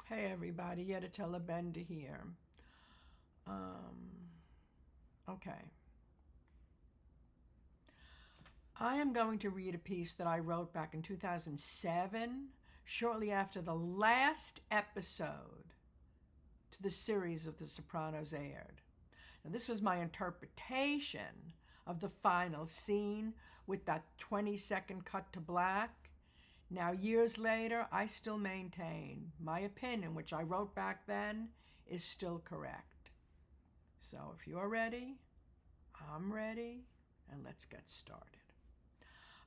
Hey everybody, Yeditella Bender here. Um, okay. I am going to read a piece that I wrote back in 2007, shortly after the last episode to the series of The Sopranos aired. Now, this was my interpretation of the final scene with that 20-second cut to black. Now, years later, I still maintain my opinion, which I wrote back then, is still correct. So if you're ready, I'm ready, and let's get started.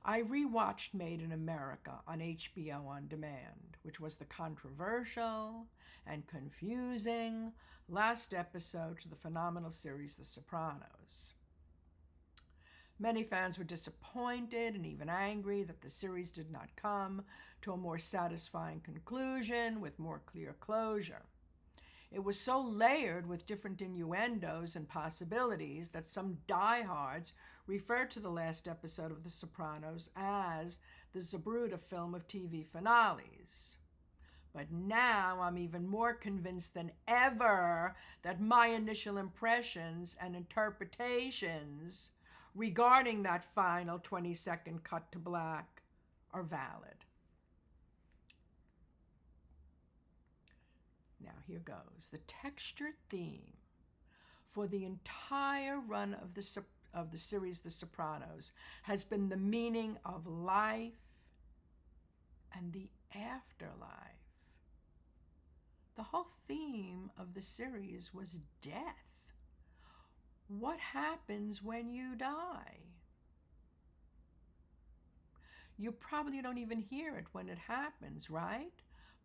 I rewatched Made in America on HBO On Demand, which was the controversial and confusing last episode to the phenomenal series The Sopranos. Many fans were disappointed and even angry that the series did not come to a more satisfying conclusion with more clear closure. It was so layered with different innuendos and possibilities that some diehards referred to the last episode of The Sopranos as the Zapruder film of TV finales. But now I'm even more convinced than ever that my initial impressions and interpretations regarding that final 20-second cut to black are valid. Now, here goes. The textured theme for the entire run of the series The Sopranos has been the meaning of life and the afterlife. The whole theme of the series was death. What happens when you die? You probably don't even hear it when it happens, right?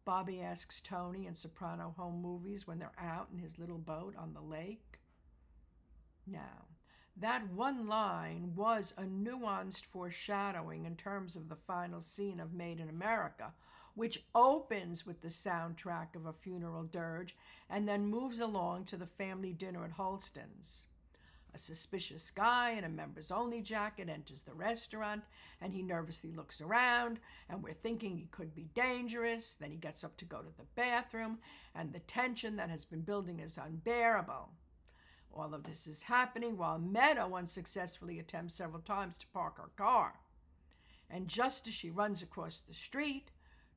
Bobby asks Tony in Soprano home movies when they're out in his little boat on the lake. Now, that one line was a nuanced foreshadowing in terms of the final scene of Made in America, which opens with the soundtrack of a funeral dirge and then moves along to the family dinner at Holston's. A suspicious guy in a members-only jacket enters the restaurant, and he nervously looks around, and we're thinking he could be dangerous. Then he gets up to go to the bathroom, and the tension that has been building is unbearable. All of this is happening while Meadow unsuccessfully attempts several times to park her car. And just as she runs across the street,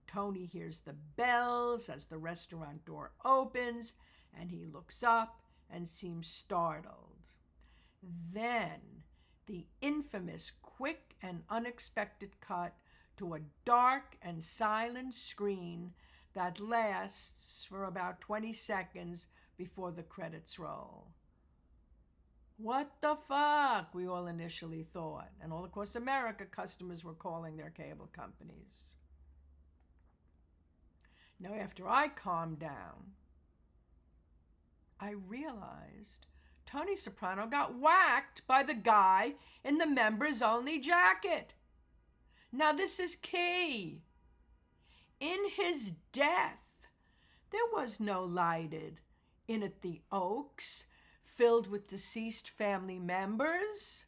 Tony hears the bells as the restaurant door opens, and he looks up and seems startled. Then, the infamous quick and unexpected cut to a dark and silent screen that lasts for about 20 seconds before the credits roll. What the fuck, we all initially thought. And all across America, customers were calling their cable companies. Now, after I calmed down, I realized Tony Soprano got whacked by the guy in the members-only jacket. Now, this is key. In his death, there was no lighted Inn at the Oaks filled with deceased family members.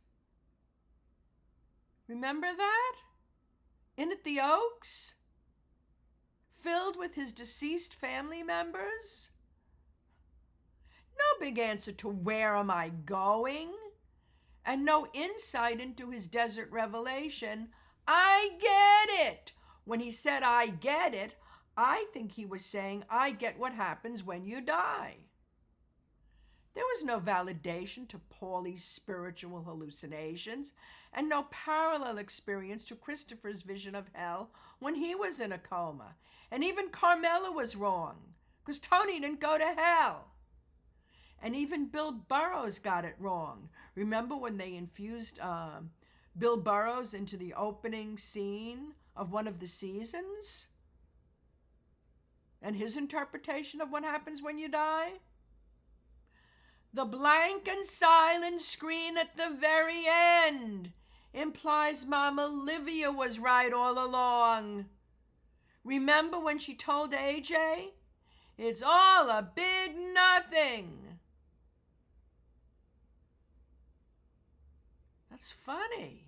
Remember that? Inn at the Oaks? Filled with his deceased family members? No big answer to where am I going, and no insight into his desert revelation. I get it. When he said I get it, I think he was saying I get what happens when you die. There was no validation to Paulie's spiritual hallucinations, and no parallel experience to Christopher's vision of hell when he was in a coma. And even Carmela was wrong, because Tony didn't go to hell. And even Bill Burroughs got it wrong. Remember when they infused Bill Burroughs into the opening scene of one of the seasons? And his interpretation of what happens when you die? The blank and silent screen at the very end implies Mama Olivia was right all along. Remember when she told AJ? It's all a big nothing. That's funny.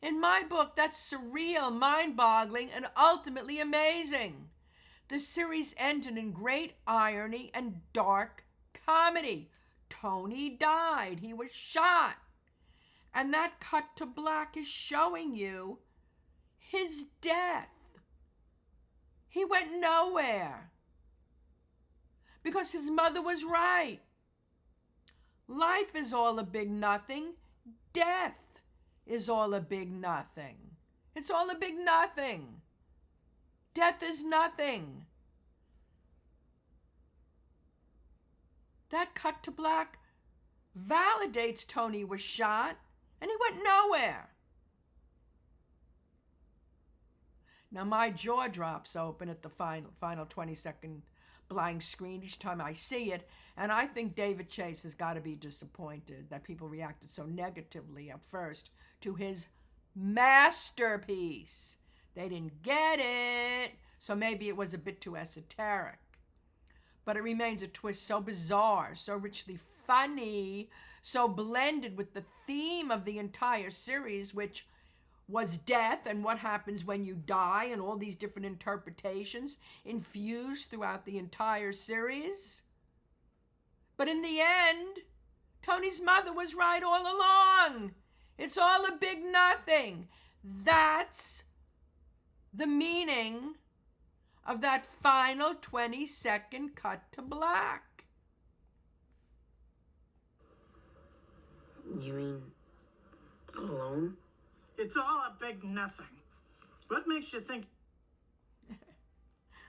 In my book, that's surreal, mind-boggling, and ultimately amazing. The series ended in great irony and dark comedy. Tony died. He was shot. And that cut to black is showing you his death. He went nowhere. Because his mother was right. Life is all a big nothing. Death is all a big nothing. It's all a big nothing. Death is nothing. That cut to black validates Tony was shot and he went nowhere. Now my jaw drops open at the final 20-second blank screen each time I see it, and I think David Chase has got to be disappointed that people reacted so negatively at first to his masterpiece. They didn't get it, so maybe it was a bit too esoteric. But it remains a twist so bizarre, so richly funny, so blended with the theme of the entire series, which was death and what happens when you die, and all these different interpretations infused throughout the entire series. But in the end, Tony's mother was right all along. It's all a big nothing. That's the meaning of that final 20-second cut to black. You mean alone? It's all a big nothing. What makes you think